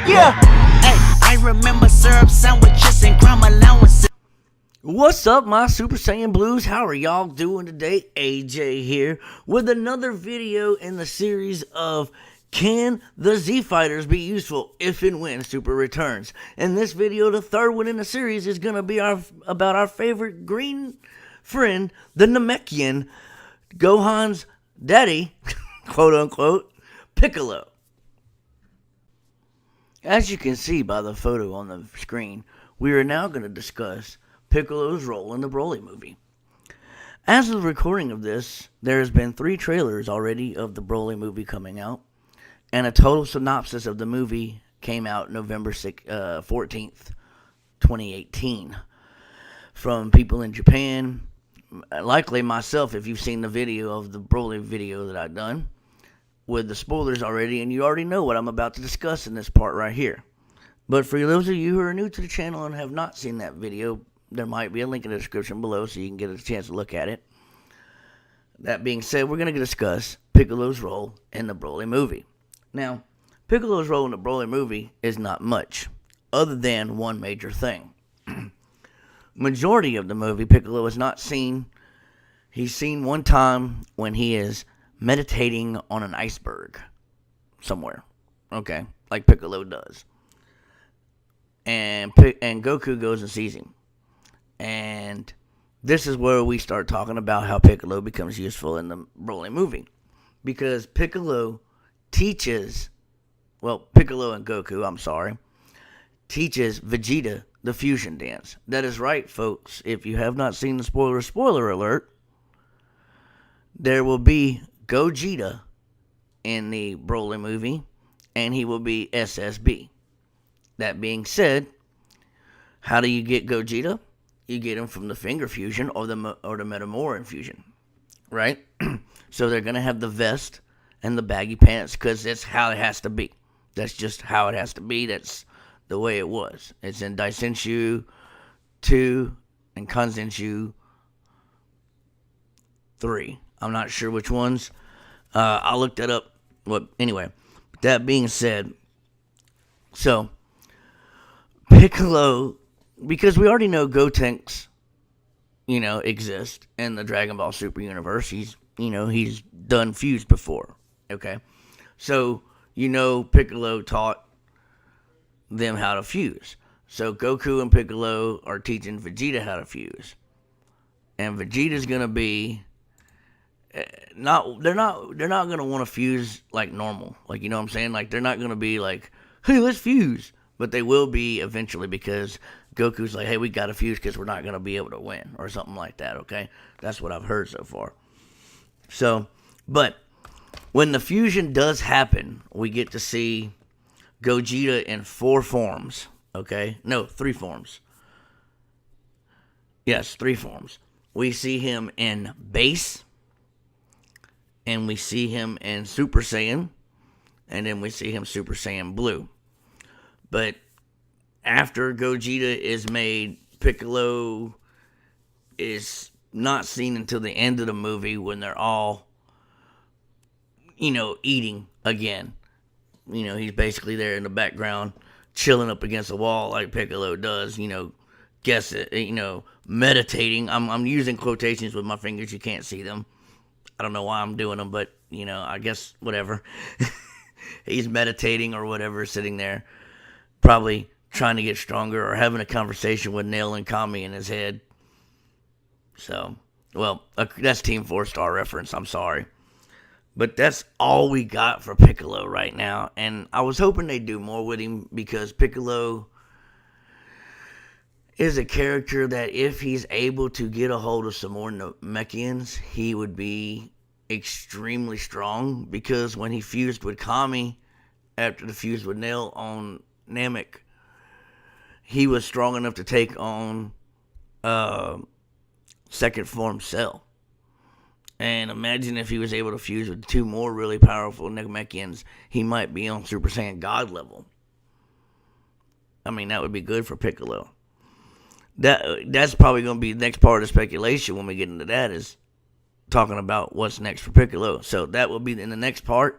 Yeah. Hey, I remember syrup sandwiches and crime allowances. What's up, my Super Saiyan Blues? How are y'all doing today? AJ here with another video in the series of Can the Z Fighters be useful if and when Super returns? In this video, the third one in the series is going to be about our favorite green friend, the Namekian, Gohan's daddy, quote unquote, Piccolo. As you can see by the photo on the screen, we are now going to discuss Piccolo's role in the Broly movie. As of the recording of this, there has been 3 trailers already of the Broly movie coming out, and a total synopsis of the movie came out November 14th, 2018, from people in Japan, likely myself if you've seen the video of the Broly video that I've done, with the spoilers already, and you already know what I'm about to discuss in this part right here. But for those of you who are new to the channel and have not seen that video, there might be a link in the description below so you can get a chance to look at it. That being said, we're going to discuss Piccolo's role in the Broly movie. Now, Piccolo's role in the Broly movie is not much, other than one major thing. Majority of the movie, Piccolo is not seen. He's seen one time when he is meditating on an iceberg somewhere. Okay, like Piccolo does. And Goku goes and sees him. And this is where we start talking about how Piccolo becomes useful in the Broly movie. Because Piccolo and Goku, teaches Vegeta the fusion dance. That is right, folks. If you have not seen the spoiler alert, there will be Gogeta in the Broly movie, and he will be SSB. That being said, how do you get Gogeta? You get him from the finger fusion or the Metamora infusion, right? So they're going to have the vest and the baggy pants because that's how it has to be. That's just how it has to be. That's the way it was. It's in Daisenshu 2 and Kanzenshu 3. I'm not sure which ones. I looked that up. Well, anyway, that being said, so Piccolo, because we already know Gotenks, exist in the Dragon Ball Super universe. He's done fused before. Okay, so Piccolo taught them how to fuse. So Goku and Piccolo are teaching Vegeta how to fuse, and Vegeta's gonna be they're not gonna want to fuse like normal, like you know what I'm saying. Like they're not gonna be like, hey, let's fuse. But they will be eventually because Goku's like, hey, we got to fuse because we're not going to be able to win or something like that, okay? That's what I've heard so far. So, but when the fusion does happen, we get to see Gogeta in 4 forms, okay? No, 3 forms. Yes, 3 forms. We see him in Base, and we see him in Super Saiyan, and then we see him Super Saiyan Blue. But after Gogeta is made, Piccolo is not seen until the end of the movie when they're all, eating again. He's basically there in the background, chilling up against the wall like Piccolo does, meditating. I'm using quotations with my fingers. You can't see them. I don't know why I'm doing them, but, I guess whatever. He's meditating or whatever, sitting there. Probably trying to get stronger or having a conversation with Nail and Kami in his head. So, well, that's Team 4-Star reference. I'm sorry. But that's all we got for Piccolo right now. And I was hoping they'd do more with him because Piccolo is a character that if he's able to get a hold of some more Namekians, he would be extremely strong. Because when he fused with Kami, after the fuse with Nail on Namek, he was strong enough to take on second form Cell. And imagine if he was able to fuse with 2 more really powerful Namekians, he might be on Super Saiyan God level. I mean, that would be good for Piccolo. That's probably going to be the next part of the speculation when we get into that, is talking about what's next for Piccolo. So that will be in the next part.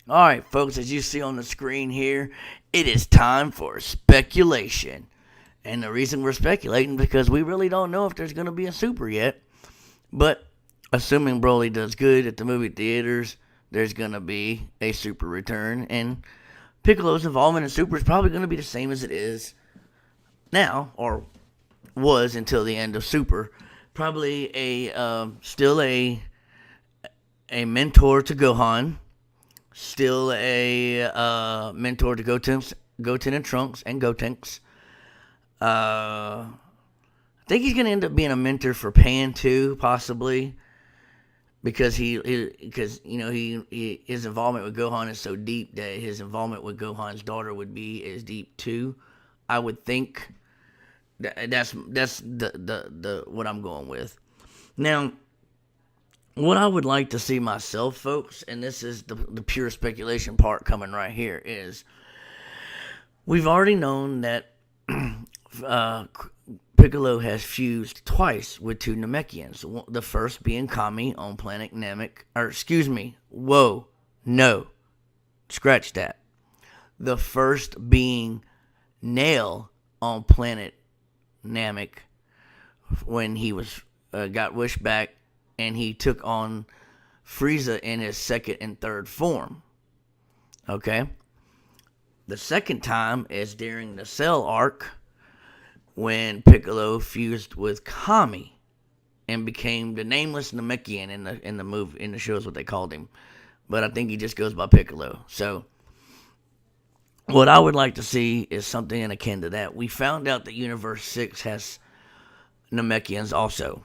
Alright, folks, as you see on the screen here, it is time for speculation. And the reason we're speculating because we really don't know if there's going to be a super yet. But assuming Broly does good at the movie theaters, there's going to be a super return. And Piccolo's involvement in super is probably going to be the same as it is now, or was until the end of super. Probably still a mentor to Gohan, still a mentor to Goten and Trunks and Gotenks. I think he's gonna end up being a mentor for Pan too, possibly, because his involvement with Gohan is so deep that his involvement with Gohan's daughter would be as deep too. I would think that's the what I'm going with. Now, what I would like to see myself, folks, and this is the pure speculation part coming right here, is we've already known that Piccolo has fused twice with two Namekians. The first being Kami on planet Namek. Scratch that. The first being Nail on planet Namek when he was got wished back and he took on Frieza in his second and third form. Okay? The second time is during the Cell arc when Piccolo fused with Kami and became the nameless Namekian in the movie, in the show is what they called him. But I think he just goes by Piccolo. So what I would like to see is something akin to that. We found out that Universe 6 has Namekians also.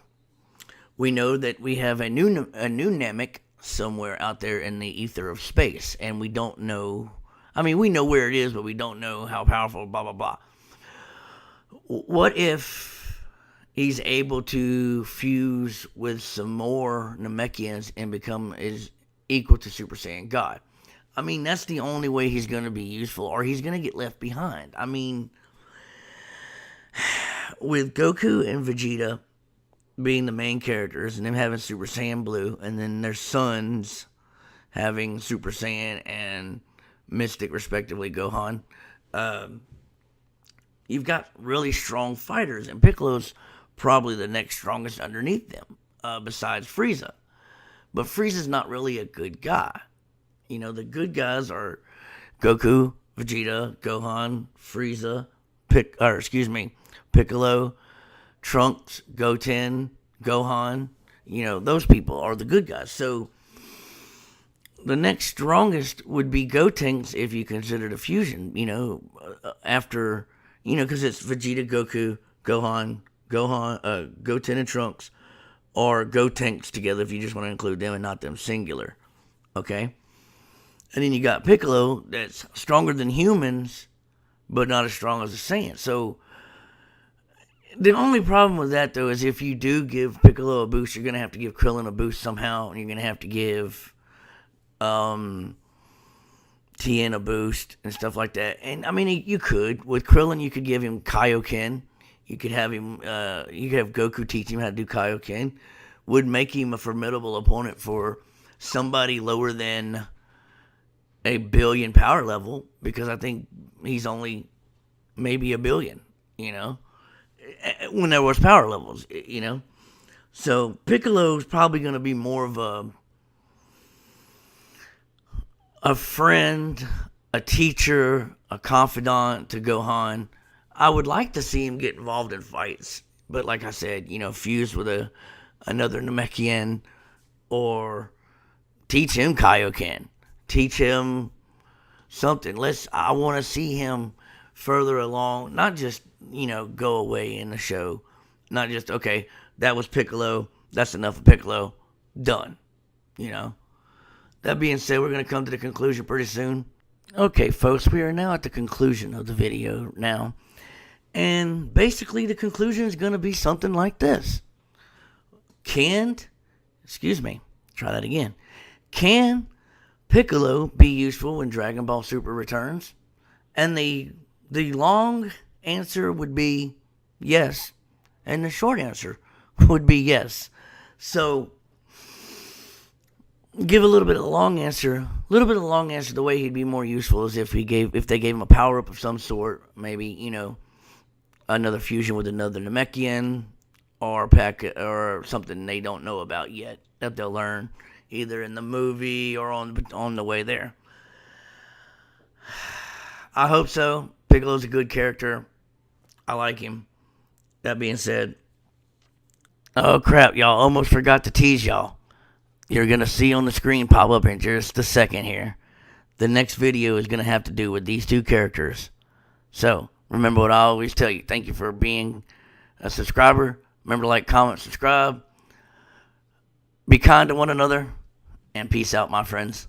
We know that we have a new Namek somewhere out there in the ether of space, and we don't know. I mean, we know where it is, but we don't know how powerful. Blah blah blah. What if he's able to fuse with some more Namekians and become is equal to Super Saiyan God? I mean, that's the only way he's going to be useful, or he's going to get left behind. I mean, with Goku and Vegeta being the main characters, and them having Super Saiyan Blue, and then their sons having Super Saiyan and Mystic, respectively, Gohan, you've got really strong fighters, and Piccolo's probably the next strongest underneath them, besides Frieza. But Frieza's not really a good guy. You know, the good guys are Goku, Vegeta, Gohan, Frieza, Piccolo, Trunks, Goten, Gohan. You know, those people are the good guys. So the next strongest would be Gotenks if you consider the fusion. You know, after, you know, because it's Vegeta, Goku, Gohan, Goten and Trunks, or Gotenks together if you just want to include them and not them singular. Okay? And then you got Piccolo that's stronger than humans, but not as strong as a Saiyan. So the only problem with that, though, is if you do give Piccolo a boost, you're going to have to give Krillin a boost somehow, and you're going to have to give Tien a boost and stuff like that. And I mean, you could with Krillin, you could give him Kaioken. You could have him. You could have Goku teach him how to do Kaioken. Would make him a formidable opponent for somebody lower than a billion power level, because I think he's only maybe a billion. You know, when there was power levels. You know, so Piccolo's probably going to be more of a friend, a teacher, a confidant to Gohan. I would like to see him get involved in fights, but like I said, you know, fuse with another Namekian, or teach him Kaioken, teach him something. I want to see him further along, not just, you know, go away in the show, not just, okay, that was Piccolo, that's enough of Piccolo, done, you know. That being said, we're going to come to the conclusion pretty soon. Okay, folks, we are now at the conclusion of the video now. And basically, the conclusion is going to be something like this. Can Piccolo be useful when Dragon Ball Super returns? And the long answer would be yes. And the short answer would be yes. So give a little bit of a long answer. A little bit of a long answer. The way he'd be more useful is if they gave him a power up of some sort. Maybe another fusion with another Namekian, or something they don't know about yet that they'll learn either in the movie or on the way there. I hope so. Piccolo's a good character. I like him. That being said, oh crap, y'all, almost forgot to tease y'all. You're going to see on the screen pop up in just a second here. The next video is going to have to do with these two characters. So, remember what I always tell you. Thank you for being a subscriber. Remember to like, comment, subscribe. Be kind to one another. And peace out, my friends.